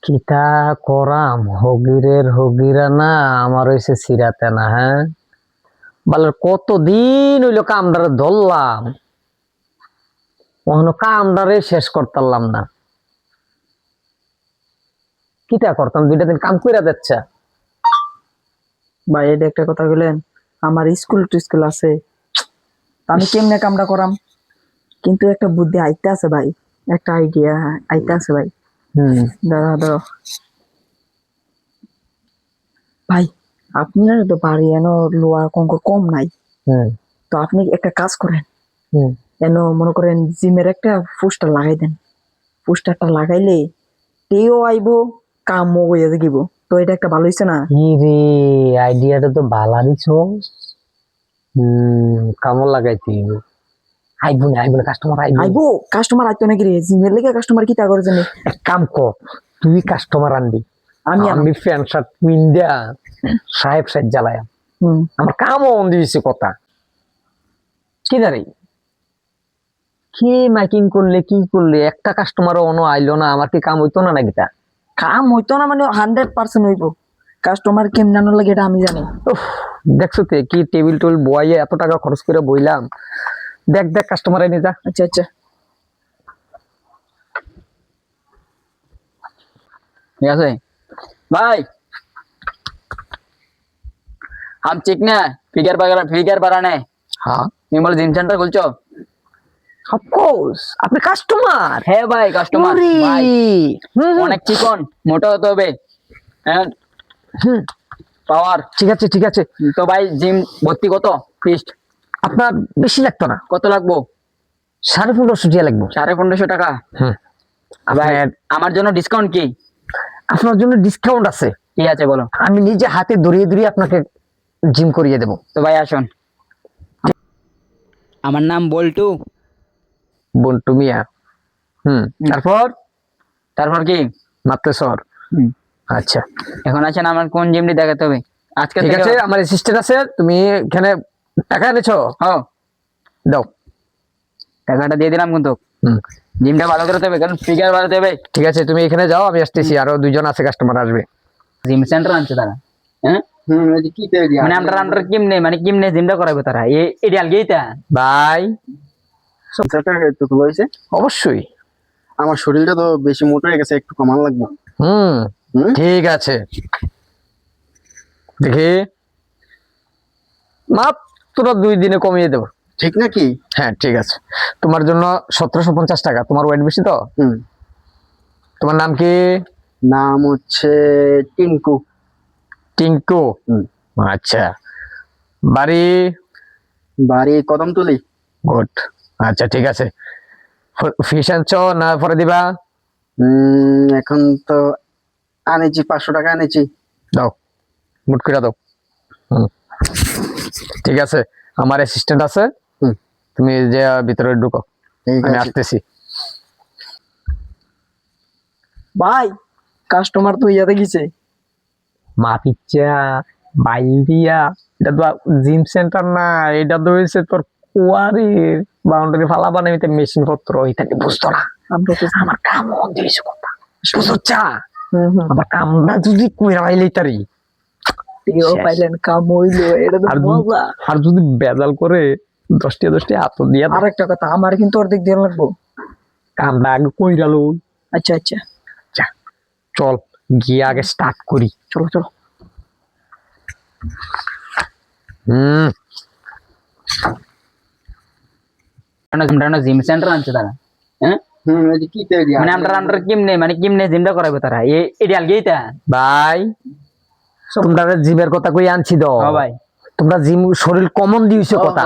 কিতা করাম হগিরের হগিরা না আমার হইছে সিরাতে না। হ্যাঁ, বলে কতদিন হইলো কামডারে ধরলাম, কখনো কামডারে শেষ করতাম না। কিতা করতাম, 2টা দিন কাম কইরা দিচ্ছে। ভাই এটা একটা কথা বললেন, আমার স্কুল টিস্কুল আছে, তা আমি কেমনে কামটা করাম? কিন্তু একটা বুদ্ধি আইতে আছে ভাই, একটা আইডিয়া আইতে আছে ভাই। দাঁড়া ভাই, আপনার তো বাড়ি এনো লোয়ার কঙ্কর কম নাই। তো আপনি একটা কাজ করেন, এনো মনে করেন জিমের একটা পোস্টার লাগাই দেন। পোস্টারটা লাগাইলে তেও আইবো, কামও হইয়া থাকিব। তো এটা একটা ভালো হইছে না? রে, আইডিয়াটা তো ভালো দিছো। কামও লাগাইতে আইবো না, আইবো না, কাস্টমার আইবো। আইবো কাস্টমার আইতো নাকি রে? জিমের লেগে কাস্টমার কি তা করে জানি। এক কাম কর, তুই কাস্টমার আনবি, আমি আমি প্যান্ট শার্ট পিন্দা সাহেব সাহেব জ্বালায়া আমার কামও অন দিয়েছে কথা। কি জানি কি মাইকিং করলে কি করলে একটা কাস্টমারও অন আইলো না, আমার কি কাম হইতো না নাকি? তা কাম হইতো না মানে 100% হইবো। কাস্টমার কেমন লাগে এটা আমি জানি। দেখছো তো কি টেবিল টেবিল বইয়ে এত টাকা খরচ করে বইলাম, দেখ দেখ কাস্টমার এনে যা। আচ্ছা আচ্ছা, ঠিক আছে ভাই, हम चिकने फिगर बढ़ाने। হ্যাঁ, তুমি বলে জিম সেন্টার খুলছো? অফকোর্স আপনি কাস্টমার। হ্যাঁ ভাই, কাস্টমার ভাই। অনেক চিকন মোটা হতে হবে, পাওয়ার। ঠিক আছে ঠিক আছে, তো ভাই জিম ভর্তি কত ফিস্ট? আপনার বেশি লাগতো না, কত লাগবো? 1550 টাকা লাগবে। 1550 টাকা? ভাই আমার জন্য ডিসকাউন্ট কি? আপনার জন্য ডিসকাউন্ট আছে। কি আছে বলো? আমি নিজে হাতে ধরিয়ে ধরিয়ে আপনাকে জিম করিয়ে দেবো। তো ভাই আসুন, আমার নাম বল্টু। বন্টু মিয়া। তারপর তারপর কি? মাত্র সর। আচ্ছা এখন আছেন, আমার কোন জিমটি দেখাতে হবে আজকে ঠিক থেকে? আছে, আমার অ্যাসিস্ট্যান্ট আছে, তুমি এখানে টাকা এনেছো, হ্যাঁ, দাও। টাকাটা দিয়ে দিলাম, কিন্তু জিমটা ভালো করতে হবে, কারণ ফিগার বাড়াতে হবে। ঠিক আছে, তুমি এখানে যাও, আমি আসতেছি, আরো 2জন আছে কাস্টমার আসবে। জিম সেন্টার আনছে তারা, হ্যাঁ? মানে আমরা কিমনে, মানে কিমনে জিমটা করাবে তারা? এই আলগেইতা ভাই একটু হয়েছে। অবশ্যই। আমার শরীরটা তো বেশি মোটা হয়ে গেছে, একটু কমান লাগবে। ঠিক আছে, দেখি মাপ তোরা 2 দিনে কমিয়ে দেবো। ঠিক নাকি? হ্যাঁ ঠিক আছে, তোমার জন্য 1750 টাকা। তোমার ওয়েট বেশি তো। তোমার নাম কি? নাম হচ্ছে টিঙ্কু। টিঙ্কু। আচ্ছা, বাড়ি? বাড়ি কদমতলি। গুড। আচ্ছা ঠিক আছে, ফিস আনছো না পরে দিবা? এখন তো আনেছি, 500 টাকা আনেছি। দাও, মুট করে দাও। ঠিক আছে, আমার অ্যাসিস্ট্যান্ট আছে, তুমি যে ভিতরে ঢুকো, আমি আসতেছি। ভাই কাস্টমার তো ইয়াতে গেছে। মাপ ইচ্ছা বাইল দিয়া, এটা তো জিম সেন্টার না, এটা তো হয়েছে তোর কুয়ারির বাউন্ডারি ফালা বানাইতে মেশিন পত্র ইত্যাদি, বুঝতো না? আমার কাম অন দিয়েছে কথা, বুঝছা? আমার কামটা যদি কইরা পাইলেই তারি পাইলেন কাম হইলো, এটা তো মজা। আর যদি বেজাল করে 10টা হাত দিয়া। আর একটা কথা, আমার কিন্তু অর্ধেক দিয়ে লাগবো। কামটা আগে কইরা লো। আচ্ছা আচ্ছা, চল গিয়ে আগে স্টার্ট করি। চলো চলো। জিম সেন্টার আনছে তারা, হ্যাঁ? মানে আমরা কিমনে, মানে কিমনে জিমটা করাবে তারা? এই আলগেইতা ভাই, তোমরা জিমের কথা কই আনছি তো। ভাই তোমরা জিম শরীর কমন দিয়েছো কথা,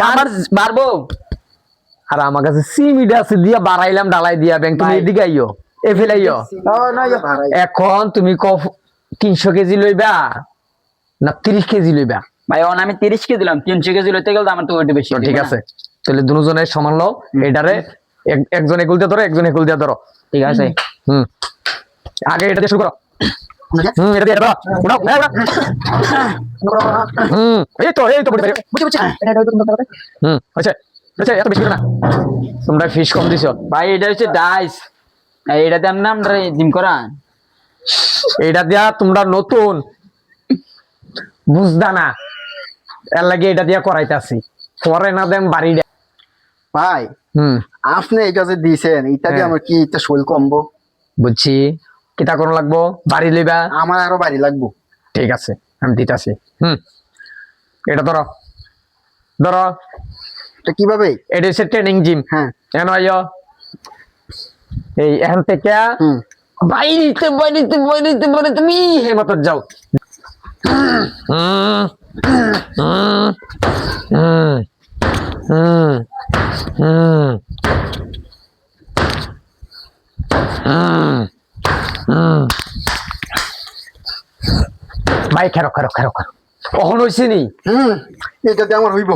আমার বাড়বো। আর আমার কাছে সিমিটা আছে দিয়া বাড়াইলাম ডালাই দিয়া ব্যাংক। তুমি এদিকে আইও, এ ফেলাইও। এখন তুমি 300 কেজি লইবা না 30 কেজি লইবা? ভাই আমি 30 কেজি দিলাম, 300 কেজি লইতে গেলে আমার তো ওইটা বেশি। ঠিক আছে, তাহলে দুজনের সমান লও। এটারে একজন এগুল দিয়ে ধরো, একজন এগুল দিয়ে ধরো। ঠিক আছে, আগে এটা দিয়ে শুরু করো। এটা দিয়ে দাও, উঠাও। এই তো বুঝছি। আচ্ছা আচ্ছা, এত বেশি না, তোমরা ফিশ কম দিছো। ভাই এটা হচ্ছে ডাইস, এটাতে আমরা জিম করা। এটা দিয়া তোমরা নতুন বুঝদা না, এর লাগে এটা দিয়া করাইতাছি, পরে না দেন বাড়ি ভাই হুম আপনি এই কাজে দিয়েছেন, এটা দিয়ে হ্যাঁ। আমার কি এটা শৈল কমবো? বুঝছি, কিতা করুন লাগবো, বাড়ি লইবা, আমার আরো বাড়ি লাগবো। ঠিক আছে আমি দিতাছি। এটা ধরো ধরো, এটা কিভাবে? এটা হচ্ছে ট্রেনিং জিম। হ্যাঁ কেন আইও এই এখান থেকে হুম বাইরিতে বাইরিতে বাইরিতে বাইরে তুমি হেমতর যাও। হুম হুম হুম হুম হুম হুম হুম ভাই খেরো খেরো খেরো খেরো, কখন হয়েছে নি? হুম এটা দিয়ে আমার হইব।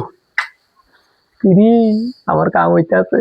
আমার কাম হইতে আছে।